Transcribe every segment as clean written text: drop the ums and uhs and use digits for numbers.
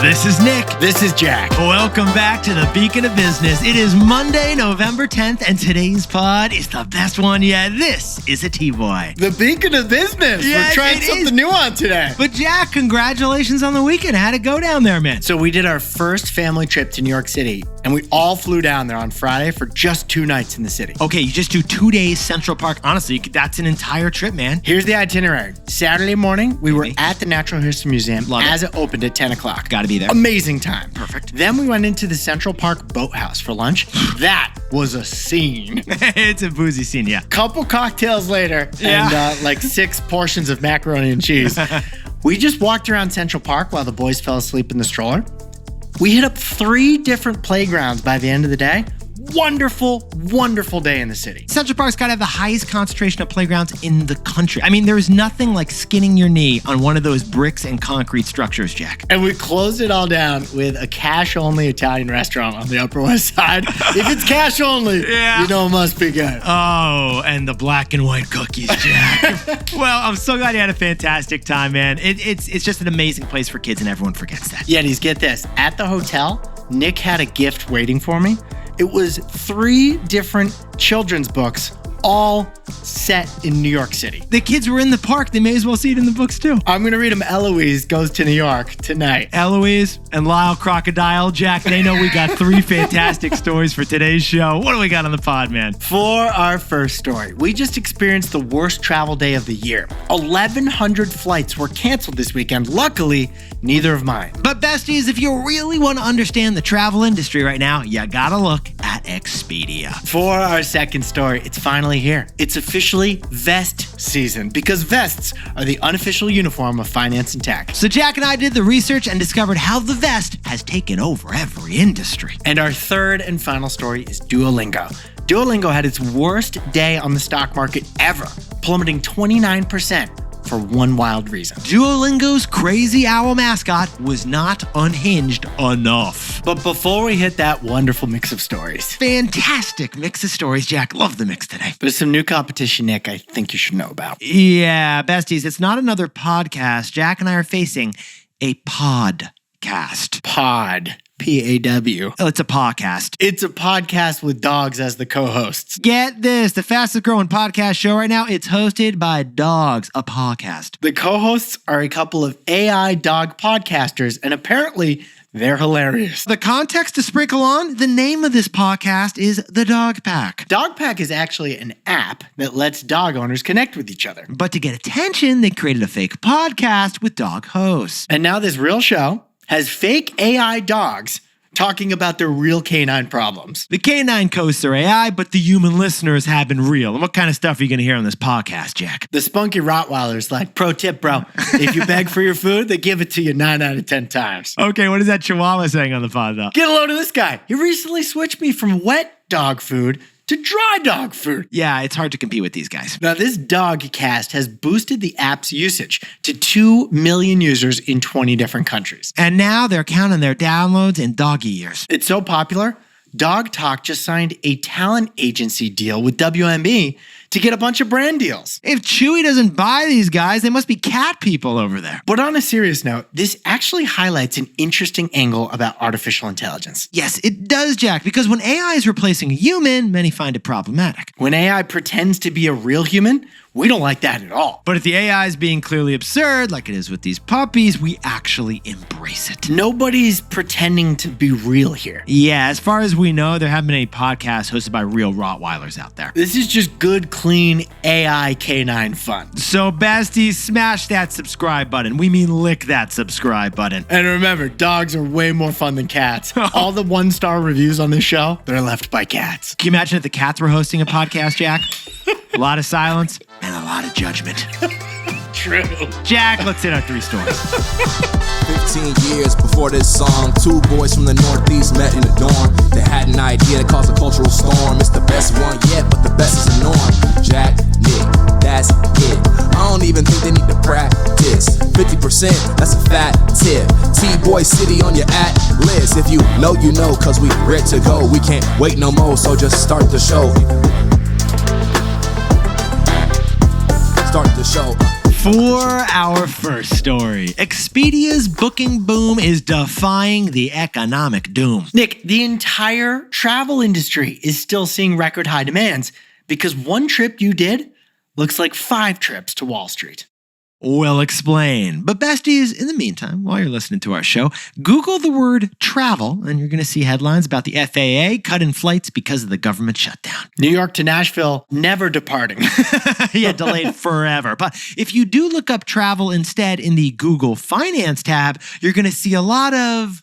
This is Nick. This is Jack. Welcome back to the Beacon of Business. It is Monday, November 10th, and today's pod is the best one yet. This is a T-Boy. The Beacon of Business. Yes, we're trying something new on today. But Jack, congratulations on the weekend. How'd it go down there, man? So we did our first family trip to New York City, and we all flew down there on Friday for just 2 nights in the city. Okay, you just do 2 days Central Park. Honestly, that's an entire trip, man. Here's the itinerary. Saturday morning, we were at the Natural History Museum as it opened at 10 o'clock. Gotta be there. Amazing time. Perfect. Then we went into the Central Park Boathouse for lunch. That was a scene. It's a boozy scene, yeah. Couple cocktails later and like 6 portions of macaroni and cheese. We just walked around Central Park while the boys fell asleep in the stroller. We hit up 3 different playgrounds by the end of the day. Wonderful, wonderful day in the city. Central Park's got to have the highest concentration of playgrounds in the country. I mean, there's nothing like skinning your knee on one of those bricks and concrete structures, Jack. And we closed it all down with a cash-only Italian restaurant on the Upper West Side. If it's cash only, you know it must be good. Oh, and the black and white cookies, Jack. Well, I'm so glad you had a fantastic time, man. It's just an amazing place for kids, and everyone forgets that. Yetis, get this. At the hotel, Nick had a gift waiting for me. It was 3 different children's books, all set in New York City. The kids were in the park. They may as well see it in the books, too. I'm going to read them. Eloise Goes to New York tonight. Eloise and Lyle Crocodile. Jack, they know we got 3 fantastic stories for today's show. What do we got on the pod, man? For our first story, we just experienced the worst travel day of the year. 1,100 flights were canceled this weekend. Luckily, neither of mine. But besties, if you really want to understand the travel industry right now, you gotta look at Expedia. For our second story, it's finally here. It's officially vest season because vests are the unofficial uniform of finance and tech. So Jack and I did the research and discovered how the vest has taken over every industry. And our third and final story is Duolingo. Duolingo had its worst day on the stock market ever, plummeting 29%. For one wild reason. Duolingo's crazy Owl Mascot was not unhinged enough. But before we hit that wonderful mix of stories. Fantastic mix of stories, Jack. Love the mix today. There's some new competition, Nick, I think you should know about. Yeah, besties, it's not another podcast. Jack and I are facing a podcast. Pod. P-A-W. Oh, it's a podcast. It's a podcast with dogs as the co-hosts. Get this, the fastest growing podcast show right now, it's hosted by dogs, a podcast. The co-hosts are a couple of AI dog podcasters, and apparently they're hilarious. The context to sprinkle on, the name of this podcast is The Dog Pack. Dog Pack is actually an app that lets dog owners connect with each other. But to get attention, they created a fake podcast with dog hosts. And now this real show has fake AI dogs talking about their real canine problems. The canine hosts are AI, but the human listeners have been real. And what kind of stuff are you going to hear on this podcast, Jack? The spunky Rottweiler's like, pro tip, bro. If you beg for your food, they give it to you 9 out of 10 times. Okay, what is that Chihuahua saying on the pod, though? Get a load of this guy. He recently switched me from wet dog food to dry dog food. Yeah, it's hard to compete with these guys. Now, this Dogcast has boosted the app's usage to 2 million users in 20 different countries. And now they're counting their downloads in doggy years. It's so popular, Dog Talk just signed a talent agency deal with WME to get a bunch of brand deals. If Chewy doesn't buy these guys, they must be cat people over there. But on a serious note, this actually highlights an interesting angle about artificial intelligence. Yes, it does, Jack, because when AI is replacing a human, many find it problematic. When AI pretends to be a real human, we don't like that at all. But if the AI is being clearly absurd, like it is with these puppies, we actually embrace it. Nobody's pretending to be real here. Yeah, as far as we know, there haven't been any podcasts hosted by real Rottweilers out there. This is just good, clean AI canine fun. So besties, smash that subscribe button. We mean lick that subscribe button. And remember, dogs are way more fun than cats. All the 1-star reviews on this show, they're left by cats. Can you imagine if the cats were hosting a podcast, Jack? A lot of silence and a lot of judgment. True. Jack, let's hit our 3 stories. 15 years before this song, 2 boys from the Northeast met in the dorm. They had an idea that caused a cultural storm. It's the best one yet, but the best is the norm. Jack, Nick, that's it. I don't even think they need to practice. 50%, that's a fat tip. T-Boy City on your at-list. If you know, you know, cause we ready to go. We can't wait no more, so just start the show. Start the show. For our first story, Expedia's booking boom is defying the economic doom. Nick, the entire travel industry is still seeing record high demands because one trip you did looks like 5 trips to Wall Street. We'll explain. But besties, in the meantime, while you're listening to our show, Google the word travel, and you're going to see headlines about the FAA cutting flights because of the government shutdown. New York to Nashville, never departing. Yeah, delayed forever. But if you do look up travel instead in the Google Finance tab, you're going to see a lot of...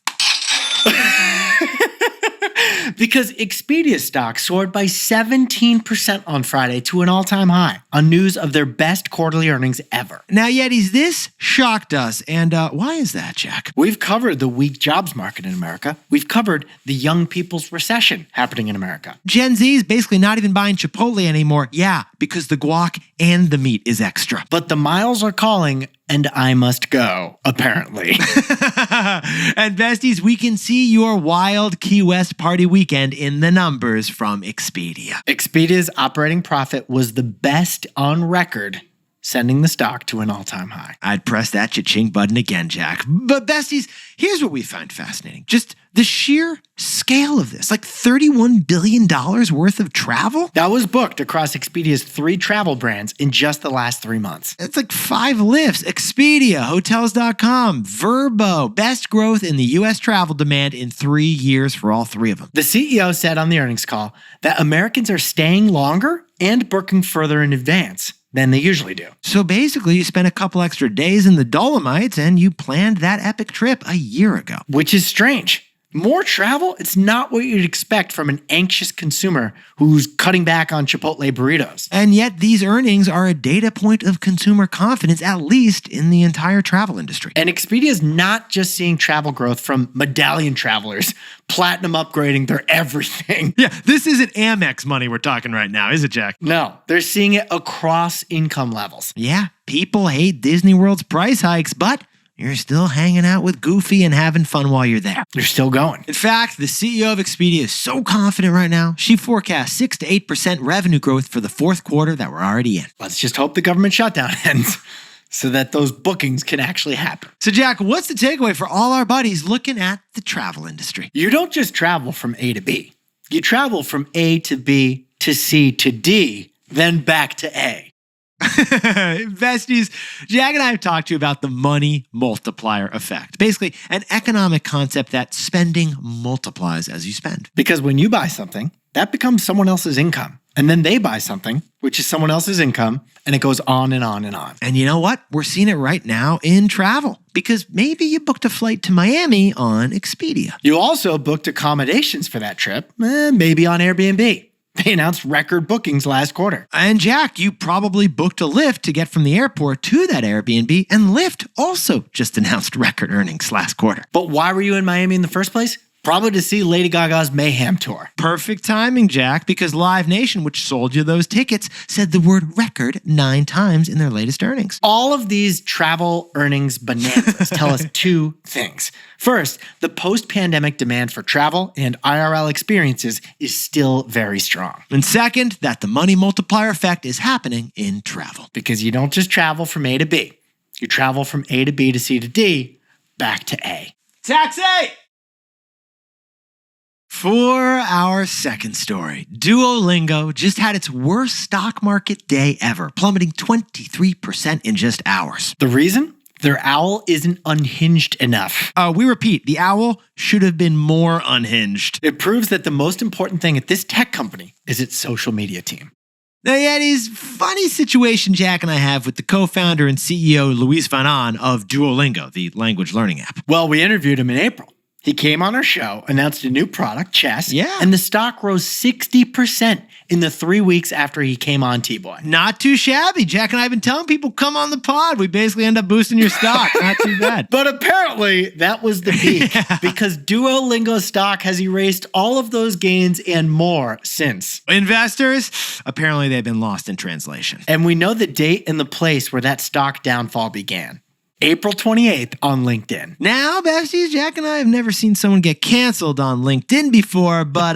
Because Expedia stock soared by 17% on Friday to an all-time high on news of their best quarterly earnings ever. Now, Yetis, this shocked us. And why is that, Jack? We've covered the weak jobs market in America. We've covered the young people's recession happening in America. Gen Z is basically not even buying Chipotle anymore. Yeah, because the guac and the meat is extra. But the miles are calling, and I must go, apparently. And besties, we can see your wild Key West party weekend in the numbers from Expedia. Expedia's operating profit was the best on record, sending the stock to an all-time high. I'd press that cha-ching button again, Jack. But besties, here's what we find fascinating. Just the sheer scale of this, like $31 billion worth of travel. That was booked across Expedia's 3 travel brands in just the last 3 months. It's like 5 lifts. Expedia, Hotels.com, Vrbo, best growth in the U.S. travel demand in 3 years for all 3 of them. The CEO said on the earnings call that Americans are staying longer and booking further in advance than they usually do. So basically, you spent a couple extra days in the Dolomites and you planned that epic trip a year ago. Which is strange. More travel, it's not what you'd expect from an anxious consumer who's cutting back on Chipotle burritos. And yet these earnings are a data point of consumer confidence, at least in the entire travel industry. And Expedia is not just seeing travel growth from medallion travelers, platinum upgrading their everything. Yeah, this isn't Amex money we're talking right now, is it, Jack? No, they're seeing it across income levels. Yeah, people hate Disney World's price hikes, but you're still hanging out with Goofy and having fun while you're there. They're still going. In fact, the CEO of Expedia is so confident right now, she forecasts 6 to 8% revenue growth for the 4th quarter that we're already in. Let's just hope the government shutdown ends so that those bookings can actually happen. So, Jack, what's the takeaway for all our buddies looking at the travel industry? You don't just travel from A to B. You travel from A to B to C to D, then back to A. Besties, Jack and I have talked to you about the money multiplier effect. Basically, an economic concept that spending multiplies as you spend. Because when you buy something, that becomes someone else's income. And then they buy something, which is someone else's income, and it goes on and on and on. And you know what? We're seeing it right now in travel. Because maybe you booked a flight to Miami on Expedia. You also booked accommodations for that trip, maybe on Airbnb. They announced record bookings last quarter. And Jack, you probably booked a Lyft to get from the airport to that Airbnb, and Lyft also just announced record earnings last quarter. But why were you in Miami in the first place? Probably to see Lady Gaga's Mayhem tour. Perfect timing, Jack, because Live Nation, which sold you those tickets, said the word record 9 times in their latest earnings. All of these travel earnings bonanzas tell us 2 things. First, the post-pandemic demand for travel and IRL experiences is still very strong. And second, that the money multiplier effect is happening in travel. Because you don't just travel from A to B. You travel from A to B to C to D, back to A. Taxi! For our second story, Duolingo just had its worst stock market day ever, plummeting 23% in just hours. The reason? Their owl isn't unhinged enough. We repeat, the owl should have been more unhinged. It proves that the most important thing at this tech company is its social media team. Now, Yetis, funny situation Jack and I have with the co-founder and CEO Luis Van Aan of Duolingo, the language learning app. Well, we interviewed him in April. He came on our show, announced a new product, Chess, Yeah. and the stock rose 60% in the 3 weeks after he came on T-Boy. Not too shabby. Jack and I have been telling people, come on the pod. We basically end up boosting your stock. Not too bad. But apparently, that was the peak because Duolingo stock has erased all of those gains and more since. Investors, apparently they've been lost in translation. And we know the date and the place where that stock downfall began. April 28th on LinkedIn. Now, besties, Jack and I have never seen someone get canceled on LinkedIn before, but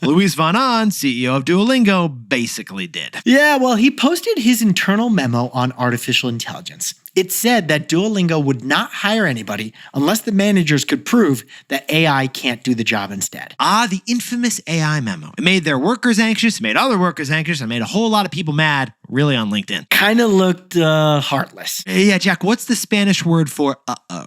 Luis Von Ahn, CEO of Duolingo, basically did. Yeah, well, he posted his internal memo on artificial intelligence. It said that Duolingo would not hire anybody unless the managers could prove that AI can't do the job instead. The infamous AI memo. It made their workers anxious, made other workers anxious, and made a whole lot of people mad, really, on LinkedIn. Kind of looked heartless. Yeah, Jack, what's the Spanish word for uh-oh?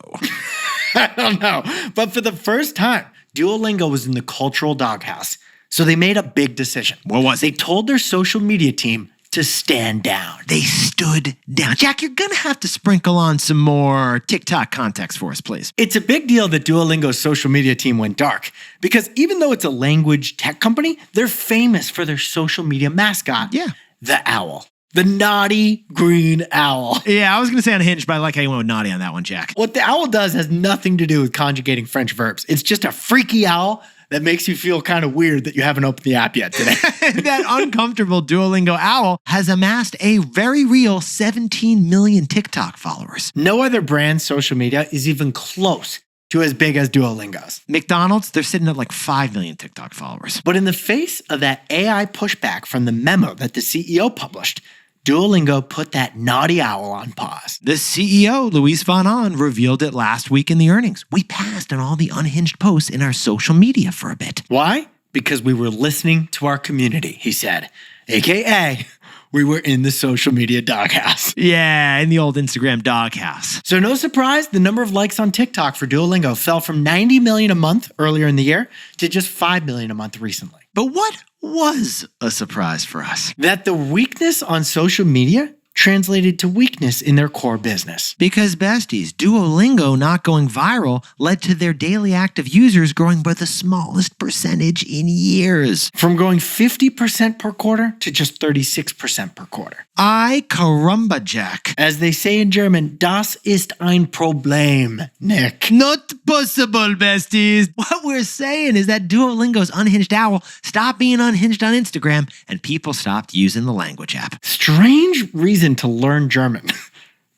I don't know. But for the first time, Duolingo was in the cultural doghouse. So they made a big decision. What was They it? told their social media team to stand down. They stood down. Jack, you're going to have to sprinkle on some more TikTok context for us, please. It's a big deal that Duolingo's social media team went dark because even though it's a language tech company, they're famous for their social media mascot, the owl. The naughty green owl. Yeah, I was going to say unhinged, but I like how you went with naughty on that one, Jack. What the owl does has nothing to do with conjugating French verbs. It's just a freaky owl that makes you feel kind of weird that you haven't opened the app yet today. That uncomfortable Duolingo owl has amassed a very real 17 million TikTok followers. No other brand's social media is even close to as big as Duolingo's. McDonald's, they're sitting at like 5 million TikTok followers. But in the face of that AI pushback from the memo that the CEO published, Duolingo put that naughty owl on pause. The CEO, Luis Von Ahn, revealed it last week in the earnings. We passed on all the unhinged posts in our social media for a bit. Why? Because we were listening to our community, he said. AKA, we were in the social media doghouse. Yeah, in the old Instagram doghouse. So no surprise, the number of likes on TikTok for Duolingo fell from 90 million a month earlier in the year to just 5 million a month recently. But what was a surprise for us? That the weakness on social media translated to weakness in their core business. Because besties, Duolingo not going viral led to their daily active users growing by the smallest percentage in years. From growing 50% per quarter to just 36% per quarter. Ay caramba, Jack. As they say in German, das ist ein Problem, Nick. Not possible, besties. What we're saying is that Duolingo's unhinged owl stopped being unhinged on Instagram and people stopped using the language app. Strange reason to learn German.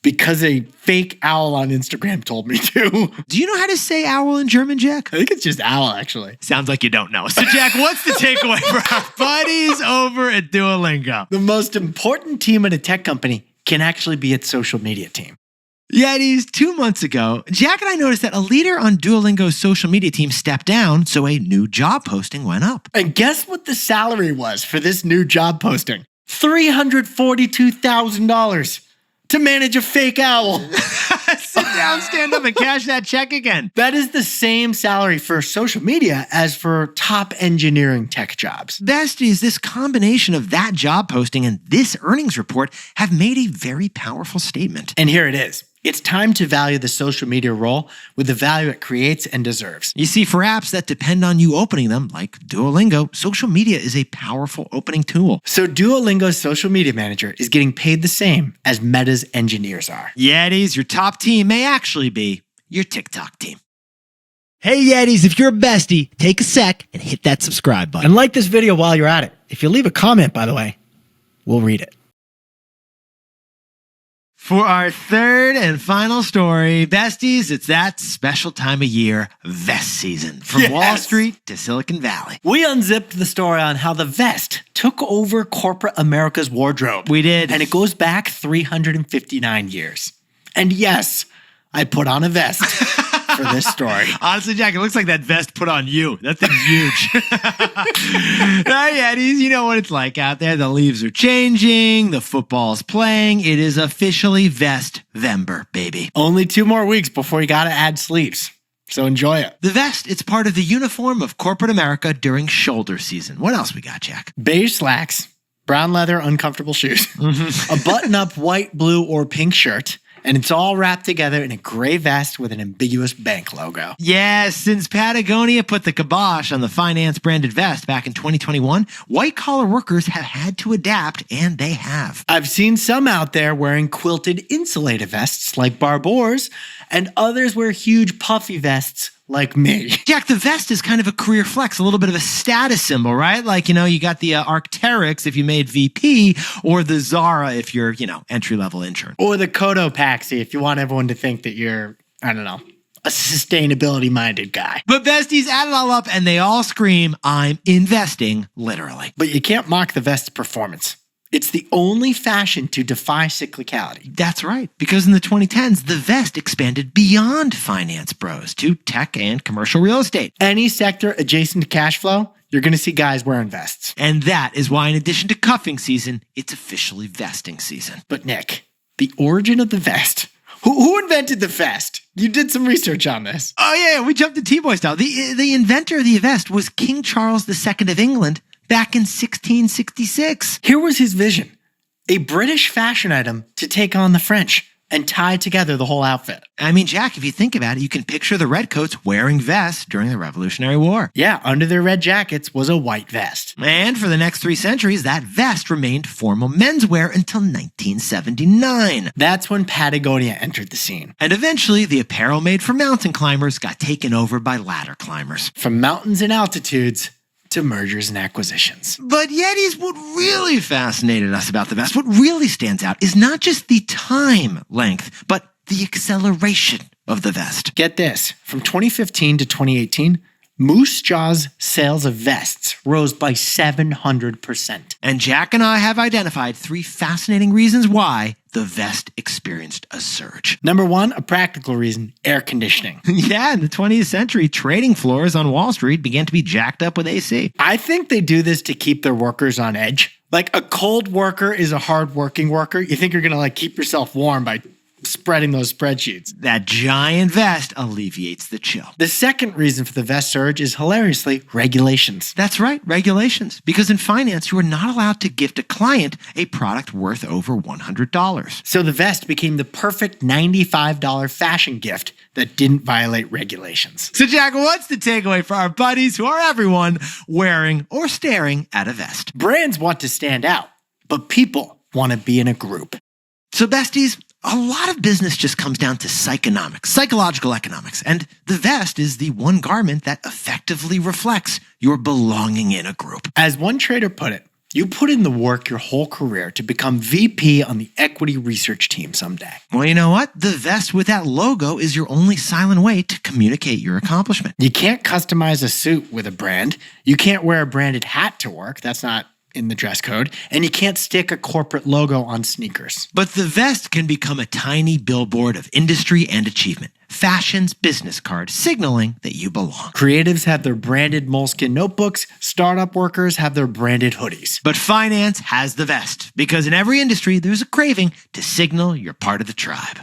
Because a fake owl on Instagram told me to. Do you know how to say owl in German, Jack? I think it's just owl, actually. Sounds like you don't know. So, Jack, what's the takeaway for our buddies over at Duolingo? The most important team at a tech company can actually be its social media team. Yetis, 2 months ago, Jack and I noticed that a leader on Duolingo's social media team stepped down, so a new job posting went up. And guess what the salary was for this new job posting? $342,000 to manage a fake owl. Sit down, stand up, and cash that check again. That is the same salary for social media as for top engineering tech jobs. Besties, this combination of that job posting and this earnings report have made a very powerful statement. And here it is. It's time to value the social media role with the value it creates and deserves. You see, for apps that depend on you opening them, like Duolingo, social media is a powerful opening tool. So Duolingo's social media manager is getting paid the same as Meta's engineers are. Yetis, your top team may actually be your TikTok team. Hey Yetis, if you're a bestie, take a sec and hit that subscribe button. And like this video while you're at it. If you leave a comment, by the way, we'll read it. For our third and final story, besties, it's that special time of year, vest season. From Wall Street to Silicon Valley. We unzipped the story on how the vest took over corporate America's wardrobe. We did. And it goes back 359 years. And yes, I put on a vest for this story. Honestly, Jack, it looks like that vest put on you. That thing's huge. Yetis, you know what it's like out there. The leaves are changing. The football's playing. It is officially Vest-vember, baby. Only 2 more weeks before you gotta add sleeves. So enjoy it. The vest, it's part of the uniform of corporate America during shoulder season. What else we got, Jack? Beige slacks, brown leather uncomfortable shoes, a button-up white, blue, or pink shirt, and it's all wrapped together in a gray vest with an ambiguous bank logo. Yes, since Patagonia put the kibosh on the finance-branded vest back in 2021, white-collar workers have had to adapt, and they have. I've seen some out there wearing quilted insulated vests like Barbours, and others wear huge puffy vests like me. Jack, the vest is kind of a career flex, a little bit of a status symbol, right? Like, you got the Arc'teryx if you made VP, or the Zara if you're, entry-level intern. Or the Cotopaxi if you want everyone to think that you're, I don't know, a sustainability-minded guy. But besties, add it all up and they all scream, I'm investing, literally. But you can't mock the vest's performance. It's the only fashion to defy cyclicality. That's right, because in the 2010s, the vest expanded beyond finance bros to tech and commercial real estate. Any sector adjacent to cash flow, you're going to see guys wearing vests. And that is why, in addition to cuffing season, it's officially vesting season. But Nick, the origin of the vest. Who invented the vest? You did some research on this. Oh yeah, we jumped to T-Boy style. The inventor of the vest was King Charles II of England, back in 1666. Here was his vision: a British fashion item to take on the French and tie together the whole outfit. I mean, Jack, if you think about it, you can picture the redcoats wearing vests during the Revolutionary War. Yeah, under their red jackets was a white vest. And for the next 3 centuries, that vest remained formal menswear until 1979. That's when Patagonia entered the scene. And eventually, the apparel made for mountain climbers got taken over by ladder climbers. From mountains and altitudes to mergers and acquisitions. But Yetis, what really fascinated us about the vest, what really stands out, is not just the time length, but the acceleration of the vest. Get this, from 2015 to 2018, Moose Jaw's sales of vests rose by 700%. And Jack and I have identified 3 fascinating reasons why the vest experienced a surge. Number 1, a practical reason: air conditioning. Yeah, in the 20th century, trading floors on Wall Street began to be jacked up with AC. I think they do this to keep their workers on edge. Like, a cold worker is a hard-working worker. You think you're going to keep yourself warm by spreading those spreadsheets. That giant vest alleviates the chill. The second reason for the vest surge is, hilariously, regulations. That's right, regulations. Because in finance, you are not allowed to gift a client a product worth over $100. So the vest became the perfect $95 fashion gift that didn't violate regulations. So Jack, what's the takeaway for our buddies who are everyone wearing or staring at a vest? Brands want to stand out, but people want to be in a group. So besties, a lot of business just comes down to psychological economics, and the vest is the one garment that effectively reflects your belonging in a group. As one trader put it, you put in the work your whole career to become VP on the equity research team someday. Well, you know what? The vest with that logo is your only silent way to communicate your accomplishment. You can't customize a suit with a brand. You can't wear a branded hat to work. That's not in the dress code, and you can't stick a corporate logo on sneakers. But the vest can become a tiny billboard of industry and achievement, fashion's business card signaling that you belong. Creatives have their branded moleskin notebooks, startup workers have their branded hoodies. But finance has the vest, because in every industry, there's a craving to signal you're part of the tribe.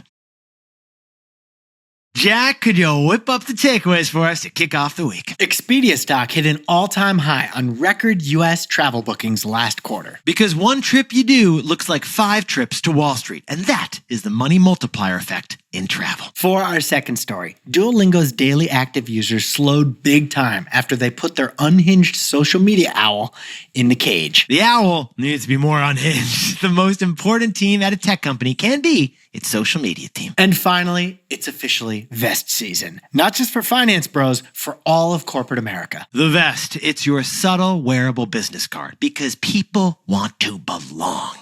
Jack, could you whip up the takeaways for us to kick off the week? Expedia stock hit an all-time high on record U.S. travel bookings last quarter. Because one trip you do looks like 5 trips to Wall Street, and that is the money multiplier effect in travel. For our second story, Duolingo's daily active users slowed big time after they put their unhinged social media owl in the cage. The owl needs to be more unhinged. The most important team at a tech company can be its social media team. And finally, it's officially vest season. Not just for finance bros, for all of corporate America. The vest, it's your subtle wearable business card because people want to belong.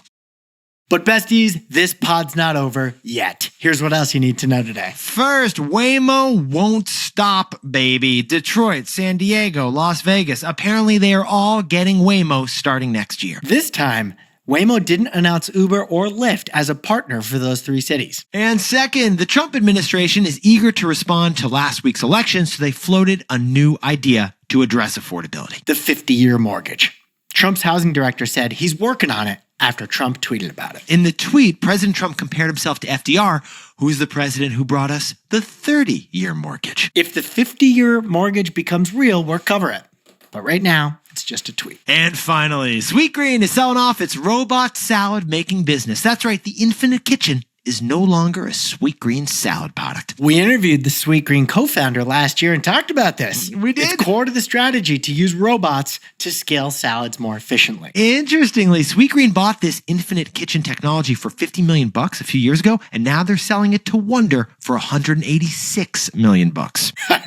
But besties, this pod's not over yet. Here's what else you need to know today. First, Waymo won't stop, baby. Detroit, San Diego, Las Vegas. Apparently, they are all getting Waymo starting next year. This time, Waymo didn't announce Uber or Lyft as a partner for those 3 cities. And second, the Trump administration is eager to respond to last week's election, so they floated a new idea to address affordability. The 50-year mortgage. Trump's housing director said he's working on it after Trump tweeted about it. In the tweet, President Trump compared himself to FDR, who is the president who brought us the 30-year mortgage. If the 50-year mortgage becomes real, we'll cover it. But right now, it's just a tweet. And finally, Sweet Green is selling off its robot salad making business. That's right, the Infinite Kitchen is no longer a Sweetgreen salad product. We interviewed the Sweetgreen co-founder last year and talked about this. We did. It's core to the strategy to use robots to scale salads more efficiently. Interestingly, Sweetgreen bought this infinite kitchen technology for $50 million a few years ago, and now they're selling it to Wonder for $186 million.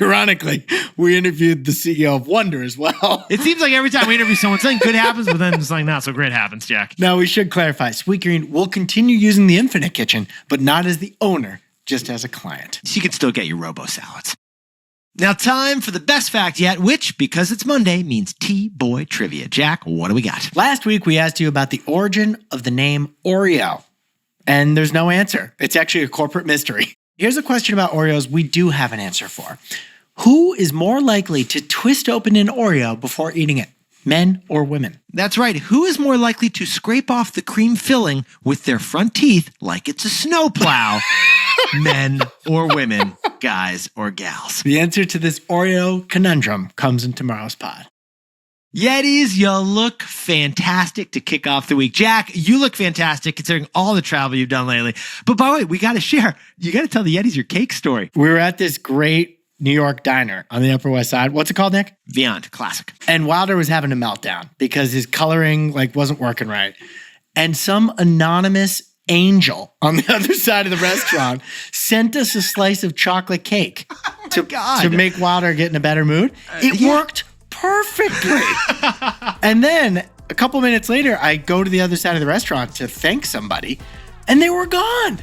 Ironically, we interviewed the CEO of Wonder as well. It seems like every time we interview someone, something good happens, but then something not so great happens, Jack. Now, we should clarify, Sweetgreen will continue using the Infinite Kitchen, but not as the owner, just as a client. So you can still get your robo salads. Now, time for the best fact yet, which, because it's Monday, means T-Boy Trivia. Jack, what do we got? Last week, we asked you about the origin of the name Oreo, and there's no answer. It's actually a corporate mystery. Here's a question about Oreos we do have an answer for. Who is more likely to twist open an Oreo before eating it? Men or women? That's right. Who is more likely to scrape off the cream filling with their front teeth like it's a snowplow? Men or women, guys or gals? The answer to this Oreo conundrum comes in tomorrow's pod. Yetis, you look fantastic to kick off the week. Jack, you look fantastic considering all the travel you've done lately. But by the way, we got to share. You got to tell the Yetis your cake story. We were at this great New York diner on the Upper West Side. What's it called, Nick? Beyond Classic. And Wilder was having a meltdown because his coloring wasn't working right. And some anonymous angel on the other side of the restaurant sent us a slice of chocolate cake to make Wilder get in a better mood. It worked perfectly. And then a couple minutes later, I go to the other side of the restaurant to thank somebody, and they were gone.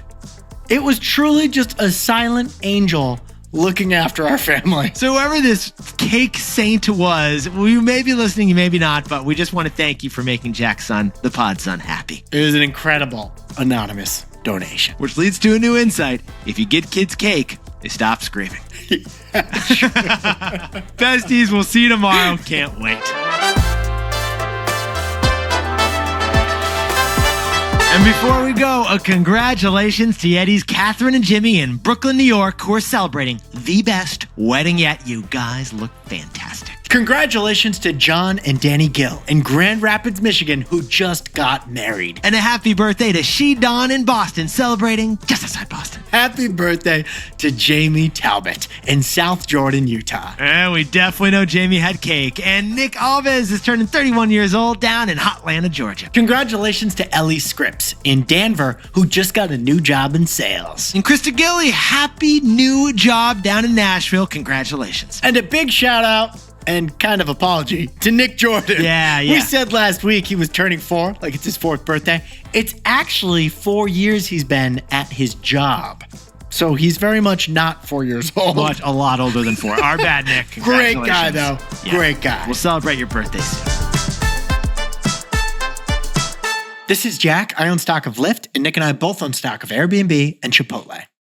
It was truly just a silent angel looking after our family. So whoever this cake saint was, you may be listening, you may be not, but we just want to thank you for making Jack's son, the pod son, happy. It was an incredible anonymous donation. Which leads to a new insight. If you get kids cake, they stop screaming. Besties, we'll see you tomorrow. Can't wait. And before we go, a congratulations to Yetis Catherine and Jimmy in Brooklyn, New York, who are celebrating the best wedding yet. You guys look fantastic. Congratulations to John and Danny Gill in Grand Rapids, Michigan, who just got married. And a happy birthday to She Dawn in Boston, celebrating just outside Boston. Happy birthday to Jamie Talbot in South Jordan, Utah. And we definitely know Jamie had cake. And Nick Alves is turning 31 years old down in Hotlanta, Georgia. Congratulations to Ellie Scripps in Denver, who just got a new job in sales. And Krista Gilly, happy new job down in Nashville. Congratulations. And a big shout out and kind of apology to Nick Jordan. Yeah. We said last week he was turning 4, like it's his 4th birthday. It's actually 4 years he's been at his job. So he's very much not 4 years old. A lot older than 4. Our bad, Nick. Great guy, though. Yeah. Great guy. We'll celebrate your birthday soon. This is Jack. I own stock of Lyft, and Nick and I both own stock of Airbnb and Chipotle.